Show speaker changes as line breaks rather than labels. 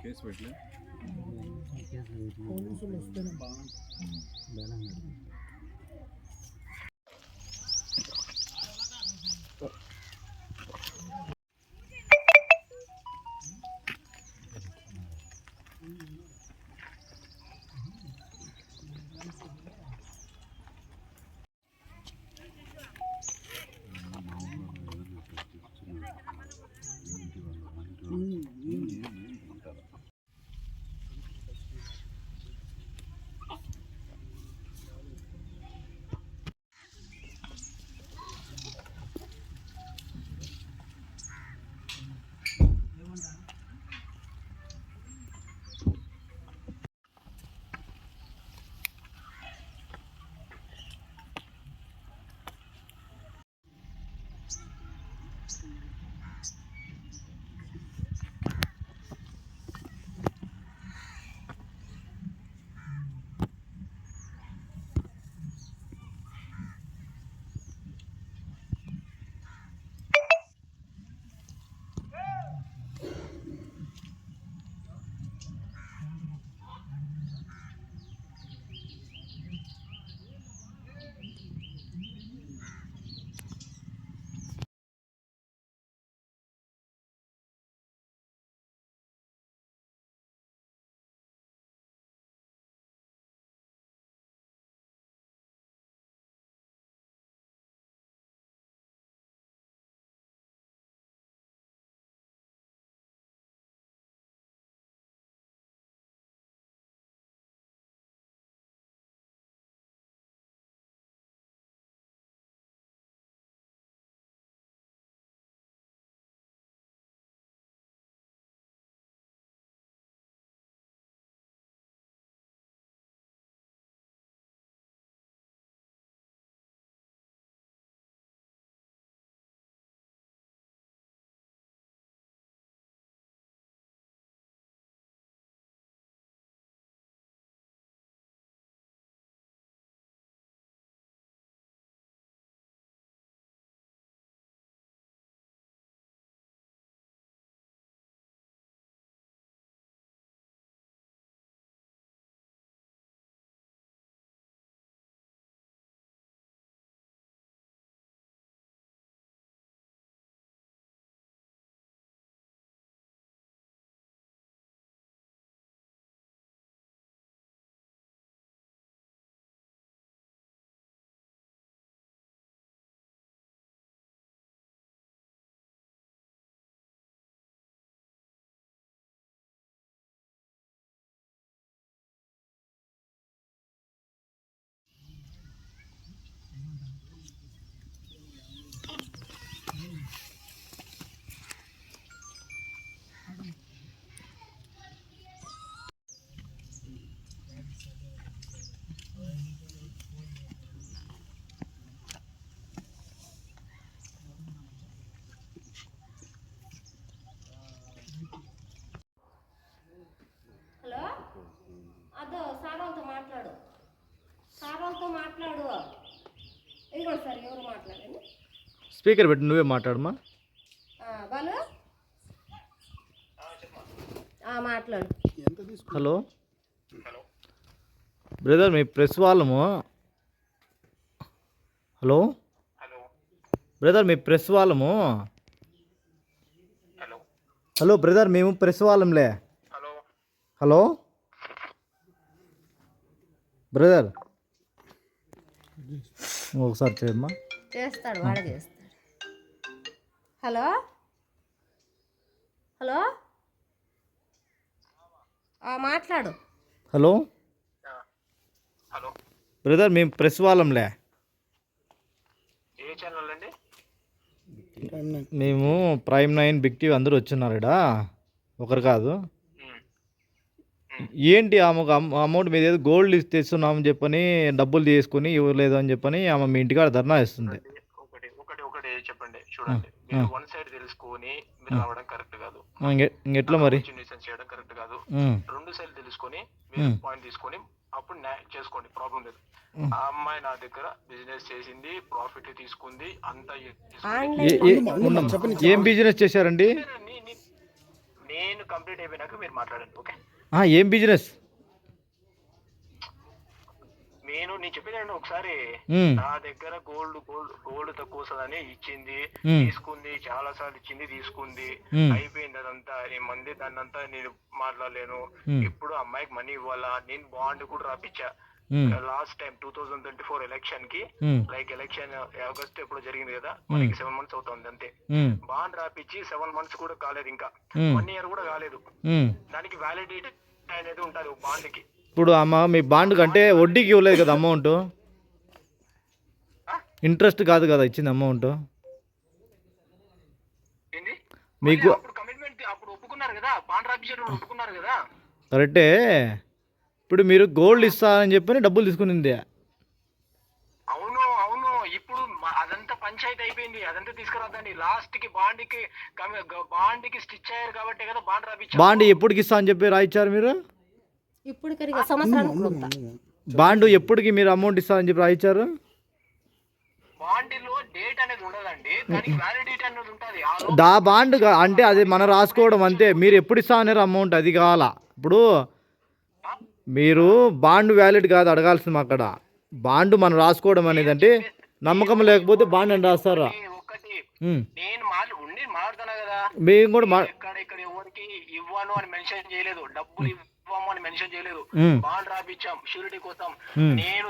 Case పెట్టలే
పోలీసులు వస్తేనే బాగుంటుంది.
స్పీకర్ పెట్టి నువ్వే మాట్లాడమ్మా.
మాట్లాడు.
హలో బ్రదర్, మీ ప్రెస్ వాళ్ళము. హలో బ్రదర్, మీ ప్రెస్ వాళ్ళము. హలో బ్రదర్, మేము ప్రెస్ వాళ్ళంలే. హలో బ్రదర్, ఒకసారి చేయమ్మా.
చేస్తాడు, వాడే చేస్తాడు. హలో హలో మాట్లాడు.
హలో బ్రదర్, మేము ప్రెస్ వాళ్ళంలే.
ఏ ఛానల్ అండి?
మేము ప్రైమ్ 9 బిగ్ టీవీ అందరూ వచ్చిన్నారు. ఒకరు కాదు. ఏంటి ఆమెకు అమౌంట్ మీద ఏదో గోల్డ్ తెస్తున్నామని చెప్పని డబ్బులు తీసుకుని ఇవ్వలేదు అని చెప్పని ఆమె మీ ఇంటికాడ ధర్నా ఇస్తుంది.
ఒకటి చెప్పండి. చూడండి, మీరు వన్ సైడ్ తెలుసుకొని మీరు రావడం కరెక్ట్ కాదు.
ఇంకెట్లా మరి
చేయడం కరెక్ట్ కాదు. రెండు సైడ్ తెలుసుకొని మీరు పాయింట్ తీసుకొని అప్పుడు చేసుకోండి, ప్రాబ్లం లేదు. ఆ అమ్మాయి నా దగ్గర బిజినెస్ చేసింది, ప్రాఫిట్ తీసుకుంది, అంతా
ఏం బిజినెస్ చేశారండి?
నేను కంప్లీట్ అయిపోయినాక మీరు మాట్లాడండి. ఓకే,
ఏం బిజినెస్?
నేను చెప్పేదండి ఒకసారి. నా దగ్గర గోల్డ్ తక్కువ వస్తుందని ఇచ్చింది, తీసుకుంది, చాలా సార్లు ఇచ్చింది, తీసుకుంది, అయిపోయింది అదంతా. నేను మంది దాన్ని అంతా నేను మాట్లాడలేను. ఇప్పుడు అమ్మాయికి మనీ ఇవ్వాలా, నేను బాండ్ కూడా రాపిచ్చా. లాస్ట్ టైం 2024 ఎలక్షన్ కి, లైక్ ఎలక్షన్ ఆగస్ట్ ఎప్పుడు జరిగింది కదా, మనకి 7 months అవుతుంది అంతే. బాండ్ రాపిచ్చి 7 months కూడా కాలేదు, ఇంకా 1 year కూడా కాలేదు. దానికి వ్యాలిడిటీ అనేది ఉంటది బాండ్ కి.
ఇప్పుడు అమ్మ మీ బాండ్ కంటే వడ్డీకి ఇవ్వలేదు కదా అమౌంట్, ఇంట్రెస్ట్ కాదు కదా ఇచ్చింది అమౌంట్ మీకు.
కమిట్మెంట్ అప్పుడు ఒప్పుకున్నారు కదా, బాండ్ రాపిచ్చేటప్పుడు ఒప్పుకున్నారు కదా.
కరెక్టే. ఇప్పుడు మీరు గోల్డ్ ఇస్తారని చెప్పని డబ్బులు తీసుకునింది.
అవును అవును, ఇప్పుడు అదంతా పంచాయతీ అయిపోయింది, అదంతా తీసుకురాదండి. లాస్ట్ కి బాండ్ కి స్టిచ్ అయ్యారు కాబట్టి కదా బాండ్ రాపిచ్చారు.
బాండ్ ఎప్పటికి ఇస్తా అని చెప్పి రాయించారు మీరు?
ఇప్పుడు సంవత్సరానికి
బాండ్ ఎప్పటికి మీరు అమౌంట్ ఇస్తారని చెప్పి రాయించారు?
బాండ్లో డేట్ అనేది ఉండదండి, దానికి వ్యాలిడిటీ అనేది ఉంటుంది.
దా బాండ్ అంటే అది మనం రాసుకోవడం అంతే. మీరు ఎప్పుడు ఇస్తా అన్నారు అమౌంట్, అది కావాలా. ఇప్పుడు మీరు బాండ్ వ్యాలిడ్ కాదు అడగాల్సింది అక్కడ. బాండ్ మనం రాసుకోవడం అనేది అంటే నమ్మకం లేకపోతే బాండ్ అని రాస్తారా?
ఒకటి నేను మాట్లాడుతున్నా కదా,
మేము కూడా
ఇక్కడ ఎవరికి ఇవ్వను అని మెన్షన్ చేయలేదు, డబ్బులు ఇవ్వము అని మెన్షన్ చేయలేదు. బాండ్ రాపిచ్చాం షూరిటీ కోసం. నేను